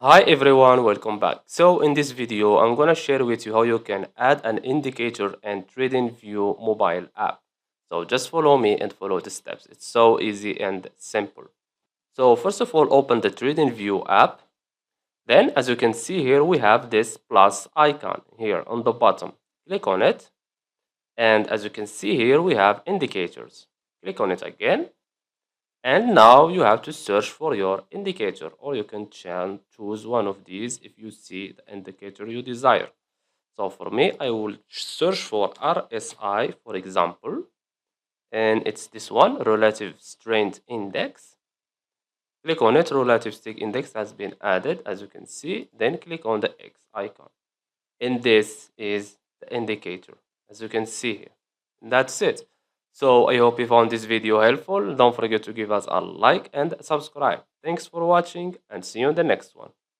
Hi everyone, welcome back. So in this video, I'm gonna share with you how you can add an indicator and TradingView mobile app. So just follow me and follow the steps. It's so easy and simple. So first of all, open the TradingView app. Then as you can see here, we have this plus icon here on the bottom. Click on it. And as you can see here, we have indicators. Click on it again. And now you have to search for your indicator, or you can choose one of these if you see the indicator you desire. So for me, I will search for RSI, for example, and it's this one, relative strength index. Click on it, relative strength index has been added, as you can see. Then click on the X icon. And this is the indicator, as you can see here. That's it. So I hope you found this video helpful. Don't forget to give us a like and subscribe. Thanks for watching and see you in the next one.